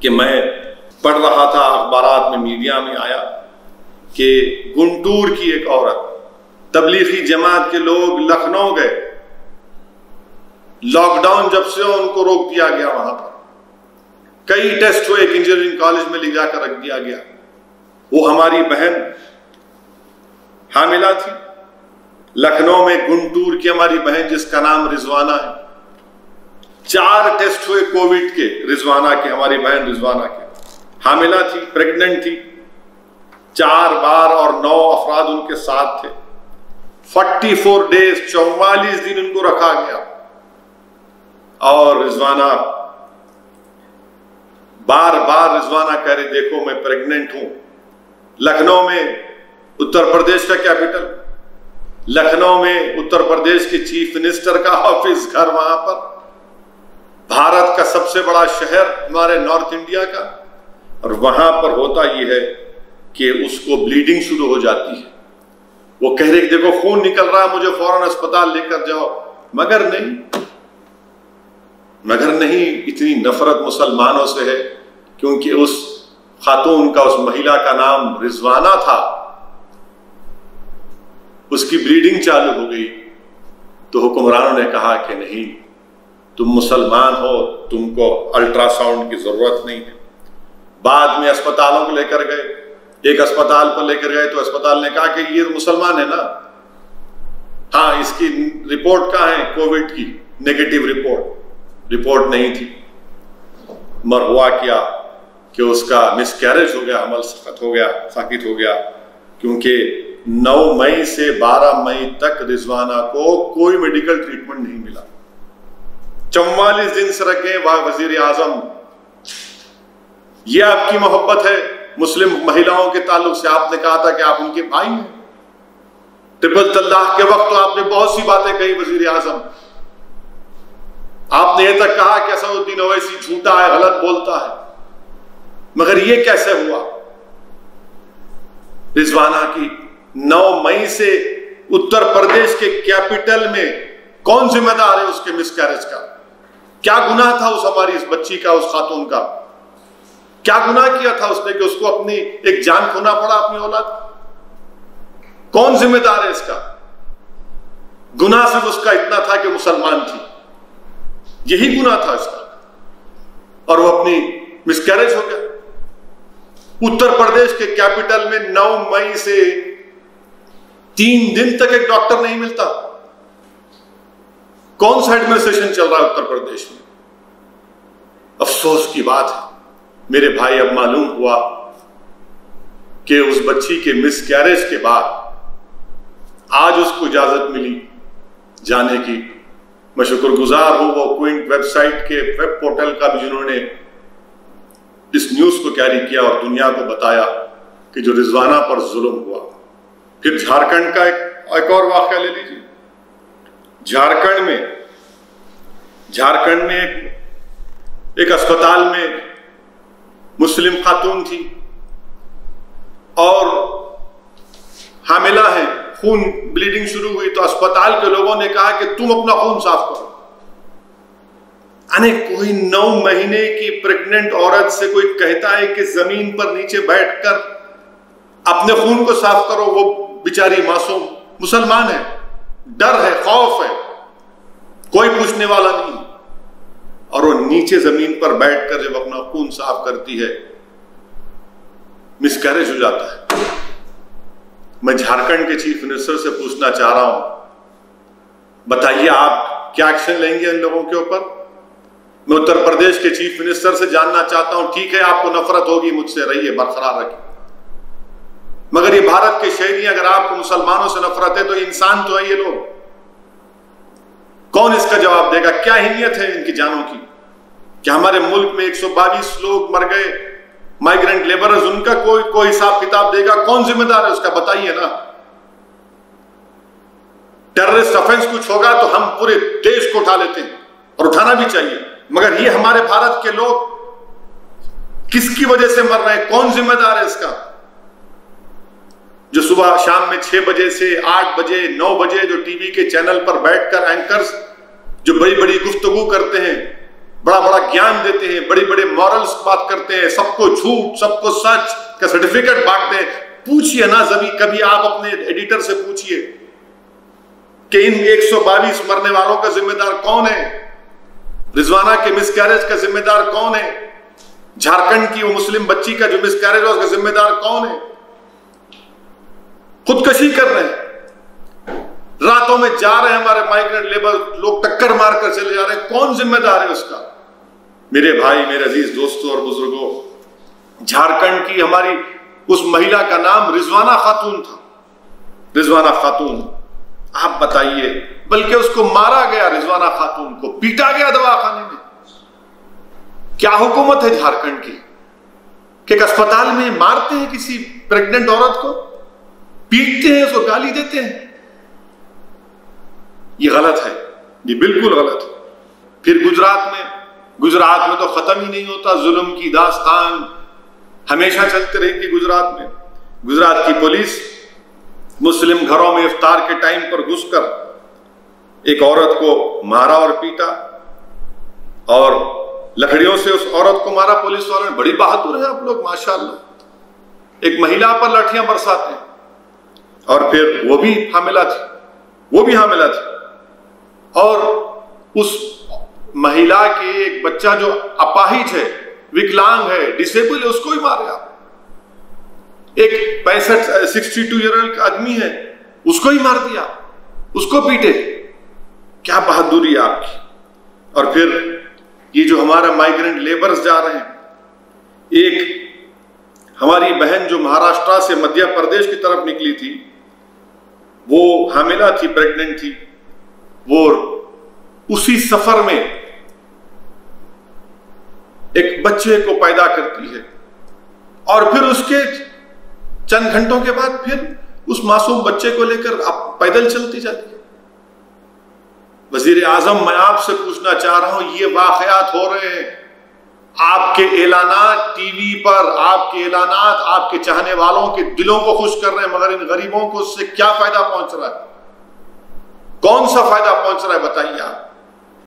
कि मैं पढ़ रहा था अखबारात में, मीडिया में आया कि गुंटूर की एक औरत, तबलीगी जमात के लोग लखनऊ गए, लॉकडाउन जब से उनको रोक दिया गया, वहां पर कई टेस्ट हुए, इंजीनियरिंग कॉलेज में ले जाकर रख दिया गया। वो हमारी बहन हामिला थी, लखनऊ में गुंटूर की हमारी बहन जिसका नाम रिजवाना है। 4 टेस्ट हुए कोविड के, रिजवाना के, हमारी बहन रिजवाना के, हामिला थी, प्रेग्नेंट थी, 4 बार और 9 अफराद उनके साथ थे। 44 डेज, 44 दिन उनको रखा गया। और रिजवाना बार बार रिजवाना कह रही, देखो मैं प्रेग्नेंट हूं। लखनऊ में, उत्तर प्रदेश का कैपिटल, लखनऊ में उत्तर प्रदेश के चीफ मिनिस्टर का ऑफिस, घर वहां पर, भारत का सबसे बड़ा शहर हमारे नॉर्थ इंडिया का, और वहां पर होता यह है कि उसको ब्लीडिंग शुरू हो जाती है। वो कह रहे देखो खून निकल रहा है, मुझे फौरन अस्पताल लेकर जाओ। मगर नहीं, इतनी नफरत मुसलमानों से है, क्योंकि उस खातून का, उस महिला का नाम रिजवाना था, उसकी ब्लीडिंग चालू हो गई। तो हुक्मरानों ने कहा कि नहीं, तुम मुसलमान हो, तुमको अल्ट्रासाउंड की जरूरत नहीं है। बाद में अस्पतालों को लेकर गए, एक अस्पताल पर लेकर गए तो अस्पताल ने कहा कि ये मुसलमान है ना, हाँ इसकी रिपोर्ट कहाँ है, कोविड की नेगेटिव रिपोर्ट नहीं थी। मर हुआ क्या कि उसका मिसकैरेज हो गया, हमल साकित हो गया, क्योंकि 9 मई से 12 मई तक रिजवाना को कोई मेडिकल ट्रीटमेंट नहीं मिला। 44 दिन से रखे वजीर आजम। ये आपकी मोहब्बत है मुस्लिम महिलाओं के ताल्लुक से? आपने कहा था कि आप उनके भाई हैं। ट्रिपल तलाक के वक्त तो आपने बहुत सी बातें कही वजीर आजम। आपने यह तक कहा कि असदुद्दीन ओवैसी झूठा है, गलत बोलता है। मगर यह कैसे हुआ? रिजवाना की 9 मई से उत्तर प्रदेश के कैपिटल में कौन जिम्मेदार है उसके मिसकैरेज का? क्या गुनाह था उस हमारी इस बच्ची का, उस खातून का? क्या गुनाह किया था उसने कि उसको अपनी एक जान खोना पड़ा, अपनी औलाद? कौन जिम्मेदार है इसका? गुनाह सिर्फ उसका इतना था कि मुसलमान थी, यही गुनाह था इसका, और वो अपनी मिसकैरेज हो गया। उत्तर प्रदेश के कैपिटल में 9 मई से 3 दिन तक एक डॉक्टर नहीं मिलता। कौन सा एडमिनिस्ट्रेशन चल रहा है उत्तर प्रदेश में? अफसोस की बात है मेरे भाई, अब मालूम हुआ कि उस बच्ची के मिसकैरेज के बाद आज उसको इजाजत मिली जाने की। मैं शुक्रगुजार हूं वो क्विंट वेबसाइट के वेब पोर्टल का भी, जिन्होंने इस न्यूज को कैरी किया और दुनिया को बताया कि जो रिजवाना पर जुल्म हुआ। फिर झारखंड का एक और वाकया ले लीजिए। झारखंड में एक अस्पताल में मुस्लिम खातून थी और हामिला है, खून ब्लीडिंग शुरू हुई, तो अस्पताल के लोगों ने कहा कि तुम अपना खून साफ करो। कोई 9 महीने की प्रेग्नेंट औरत से कोई कहता है कि जमीन पर नीचे बैठकर अपने खून को साफ करो? वो बेचारी मासूम मुसलमान है, डर है, खौफ है, कोई पूछने वाला नहीं, और वो नीचे जमीन पर बैठकर जब अपना खून साफ करती है, मिसकैरेज हो जाता है। मैं झारखंड के चीफ मिनिस्टर से पूछना चाह रहा हूं, बताइए आप क्या एक्शन लेंगे इन लोगों के ऊपर? मैं उत्तर प्रदेश के चीफ मिनिस्टर से जानना चाहता हूं, ठीक है आपको नफरत होगी मुझसे, रहिए, बरकरार रखिए, मगर ये भारत के शहरी, अगर आपको मुसलमानों से नफरत है तो इंसान तो है ये लोग। कौन इसका जवाब देगा? क्या अहमियत है इनकी जानों की? क्या हमारे मुल्क में 122 लोग मर गए माइग्रेंट लेबरर्स, उनका कोई हिसाब किताब देगा? कौन जिम्मेदार है उसका? बताइए ना। टेररिस्ट ऑफेंस कुछ होगा तो हम पूरे देश को उठा लेते हैं, और उठाना भी चाहिए, मगर ये हमारे भारत के लोग किसकी वजह से मर रहे हैं? कौन जिम्मेदार है इसका? जो सुबह शाम में 6 बजे से 8 बजे 9 बजे जो टीवी के चैनल पर बैठकर एंकर्स जो बड़ी बड़ी गुफ्तगू करते हैं, बड़ा बड़ा ज्ञान देते हैं, बड़े बड़े मॉरल्स बात करते हैं, सबको झूठ सबको सच का सर्टिफिकेट बांटते हैं। पूछिए ना कभी आप अपने एडिटर से पूछिए कि इन 122 मरने वालों का जिम्मेदार कौन है, रिजवाना के मिसकैरेज का जिम्मेदार कौन है, झारखंड की वो मुस्लिम बच्ची का जो मिसकैरेज है उसका जिम्मेदार कौन है। खुदकशी कर रहे हैं, रातों में जा रहे हैं हमारे माइग्रेंट लेबर लोग, टक्कर मारकर चले जा रहे हैं, कौन जिम्मेदार है उसका। मेरे भाई, मेरे अजीज दोस्तों और बुजुर्गों, झारखंड की हमारी उस महिला का नाम रिजवाना खातून था। रिजवाना खातून, आप बताइए, बल्कि उसको मारा गया, रिजवाना खातून को पीटा गया दवाखाने में। क्या हुकूमत है झारखंड की कि एक अस्पताल में मारते हैं किसी प्रेग्नेंट औरत को, पीटते हैं, उसको गाली देते हैं। ये गलत है, ये बिल्कुल गलत है। फिर गुजरात में तो खत्म ही नहीं होता, जुल्म की दास्तान हमेशा चलते रहेगी। गुजरात की पुलिस मुस्लिम घरों में इफ्तार के टाइम पर घुसकर एक औरत को मारा और पीटा, और लकड़ियों से उस औरत को मारा पुलिस वालों ने। बड़ी बहादुर है आप लोग माशाअल्लाह। एक महिला पर लाठियां बरसाते हैं, और फिर वो भी हामिला थी, और उस महिला के एक बच्चा जो अपाहिज है, विकलांग है, डिसेबल है, उसको ही मारे आप। एक 62 ईयर ओल्ड आदमी है, उसको ही मार दिया, उसको पीटे। क्या बहादुरी है आपकी। और फिर ये जो हमारा माइग्रेंट लेबर्स जा रहे हैं, एक हमारी बहन जो महाराष्ट्र से मध्य प्रदेश की तरफ निकली थी, वो हामिला थी, प्रेग्नेंट थी, वो उसी सफर में एक बच्चे को पैदा करती है, और फिर उसके चंद घंटों के बाद फिर उस मासूम बच्चे को लेकर पैदल चलती जाती है। वजीर आजम, मैं आपसे पूछना चाह रहा हूं, ये वाकयात हो रहे हैं, आपके ऐलानात टीवी पर, आपके ऐलानात आपके चाहने वालों के दिलों को खुश कर रहे हैं, मगर इन गरीबों को उससे क्या फायदा पहुंच रहा है? कौन सा फायदा पहुंच रहा है बताइए आप।